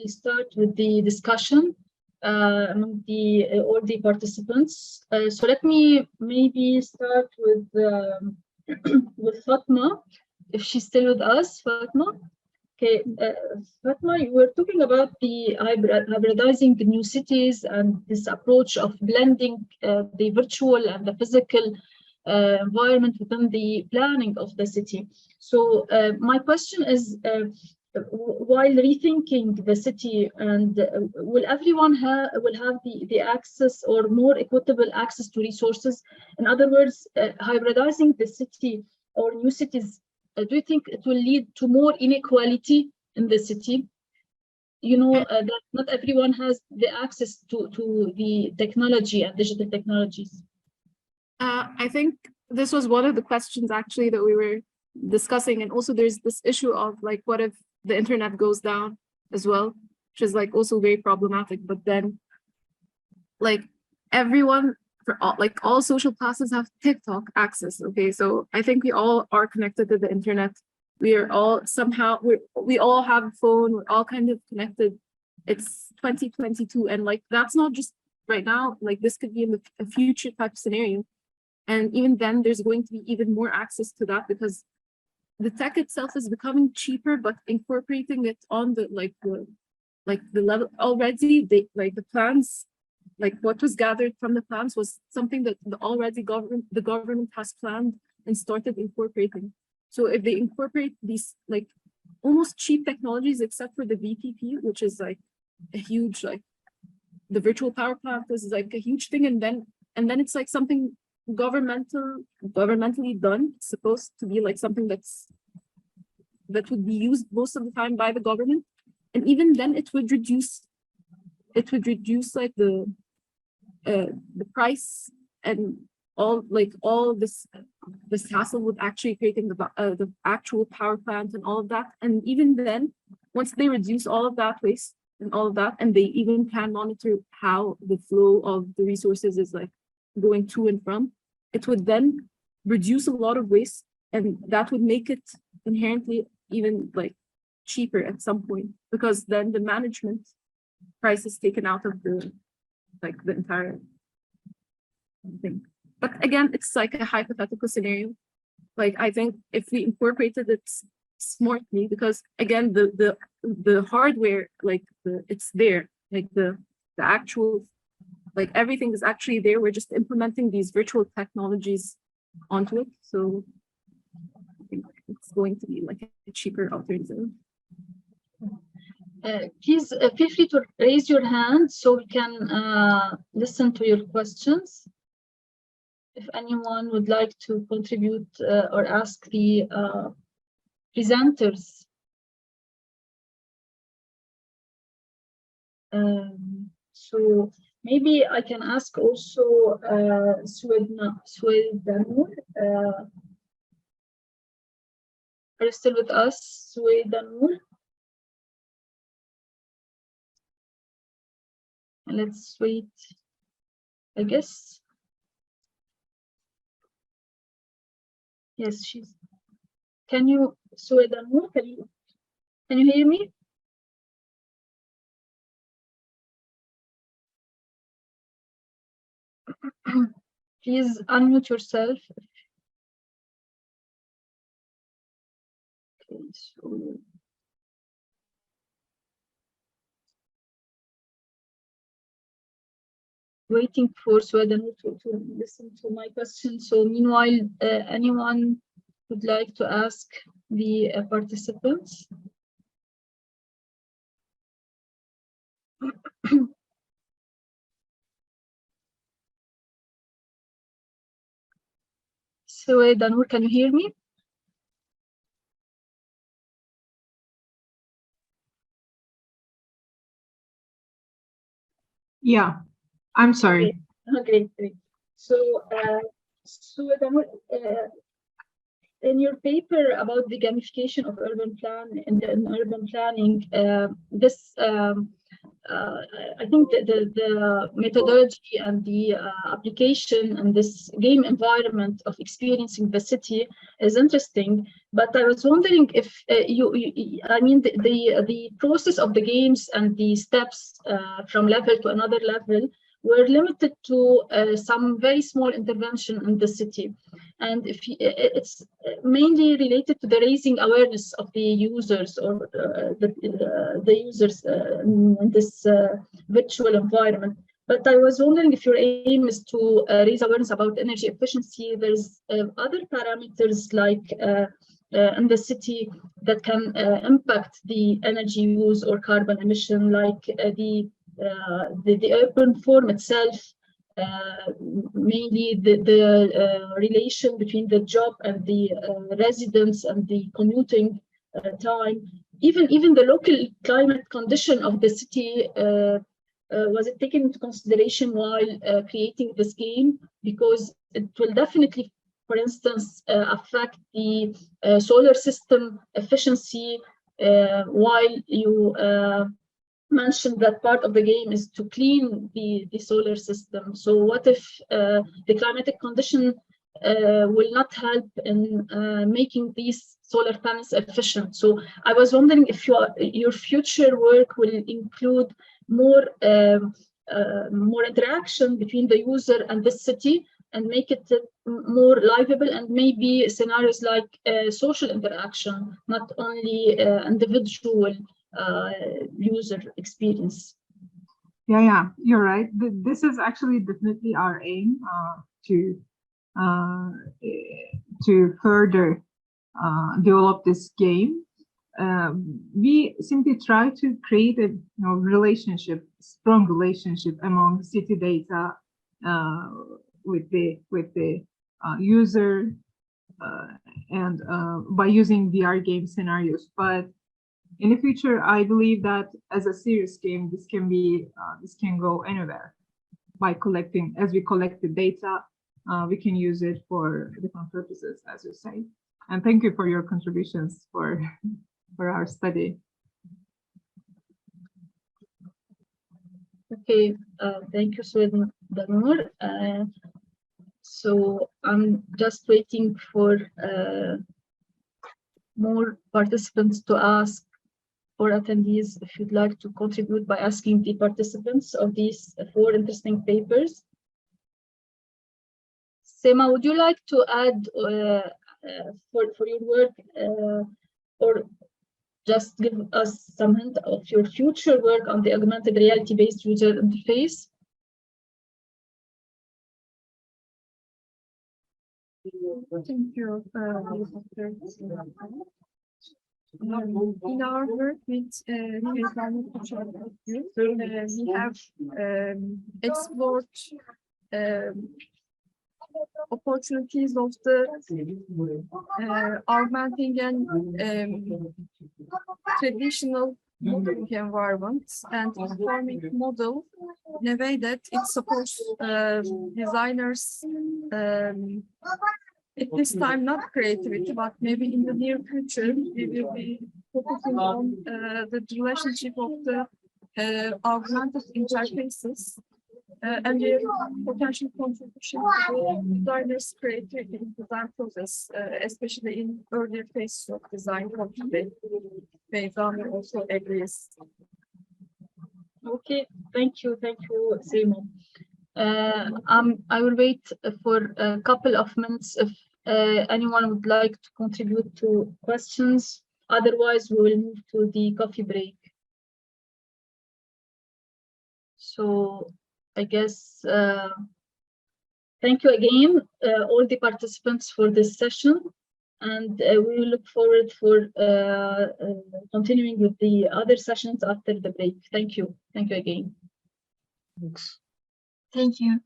start with the discussion among all the participants. So let me maybe start with with Fatma, if she's still with us. Fatma. Okay, Fatma, you were talking about the hybridizing the new cities and this approach of blending the virtual and the physical environment within the planning of the city. So my question is, while rethinking the city, and will everyone will have the access or more equitable access to resources? In other words, hybridizing the city or new cities, do you think it will lead to more inequality in the city? You know, that not everyone has the access to the technology and digital technologies. I think this was one of the questions actually that we were discussing. And also there's this issue of like, what if the internet goes down as well, which is like also very problematic. But then like everyone, for all social classes have TikTok access. Okay, so I think we all are connected to the internet. We are all somehow, we all have a phone, we're all kind of connected. It's 2022, and like that's not just right now, like this could be in a future type of scenario. And even then there's going to be even more access to that, because the tech itself is becoming cheaper, but incorporating it on the the level already, the plans, like what was gathered from the plans was something that the government has planned and started incorporating. So if they incorporate these like almost cheap technologies, except for the VPP, which is like a huge, like the virtual power plant is like a huge thing, and then it's like something governmentally done. It's supposed to be like something that would be used most of the time by the government, and even then it would reduce like the price and all this hassle with actually creating the actual power plant and all of that. And even then, once they reduce all of that waste and all of that, and they even can monitor how the flow of the resources is like going to and from, it would then reduce a lot of waste, and that would make it inherently even like cheaper at some point, because then the management price is taken out of the entire thing. But again, it's like a hypothetical scenario. Like I think if we incorporated it smartly, because again the hardware, like it's there, like the actual, like everything is actually there. We're just implementing these virtual technologies onto it. So I think it's going to be like a cheaper alternative. Please feel free to raise your hand so we can listen to your questions. If anyone would like to contribute or ask the presenters. So maybe I can ask also Suedanur. Are you still with us, Suedanur? Let's wait, I guess. Yes, she's. Can you, Suedanur, can you hear me? Please unmute yourself. Okay, so waiting for Sweden to listen to my question. So meanwhile, anyone would like to ask the participants? So Danur, can you hear me? Yeah, I'm sorry. Okay, great. So, Danur, in your paper about the gamification of urban planning, this I think that the methodology and the application and this game environment of experiencing the city is interesting. But I was wondering if I mean, the process of the games and the steps from level to another level were limited to some very small intervention in the city. And if it's mainly related to the raising awareness of the users or the users in this virtual environment. But I was wondering if your aim is to raise awareness about energy efficiency. There's other parameters like in the city that can impact the energy use or carbon emission, like the urban form itself, mainly the relation between the job and the residents and the commuting time, even the local climate condition of the city. Was it taken into consideration while creating this game? Because it will definitely, for instance, affect the solar system efficiency, while you mentioned that part of the game is to clean the solar system. So what if the climatic condition will not help in making these solar panels efficient? So I was wondering if your future work will include more interaction between the user and the city and make it more livable, and maybe scenarios like social interaction, not only individual user experience. Yeah, you're right. This is actually definitely our aim to further develop this game. We simply try to create a strong relationship among city data with the user and by using VR game scenarios. But in the future, I believe that as a serious game, this can go anywhere. As we collect the data, we can use it for different purposes, as you say. And thank you for your contributions for our study. Okay, thank you, Danur. So I'm just waiting for more participants to ask, or attendees, if you'd like to contribute by asking the participants of these 4 interesting papers. Sema, would you like to add for your work, or just give us some hint of your future work on the augmented reality-based user interface? Thank you, in our work with we have explored opportunities of the augmenting and traditional modeling environments and forming model in a way that it supports designers at this time, not creativity, but maybe in the near future, we will be focusing on the relationship of the augmented interfaces and their potential contribution to the designer's creativity in design process, especially in earlier phases of design. Beyza also agrees. Okay, thank you, Sema. I will wait for a couple of minutes if anyone would like to contribute to questions. Otherwise, we will move to the coffee break. So I guess thank you again, all the participants, for this session, and we will look forward for continuing with the other sessions after the break. Thank you again. Thanks. Thank you.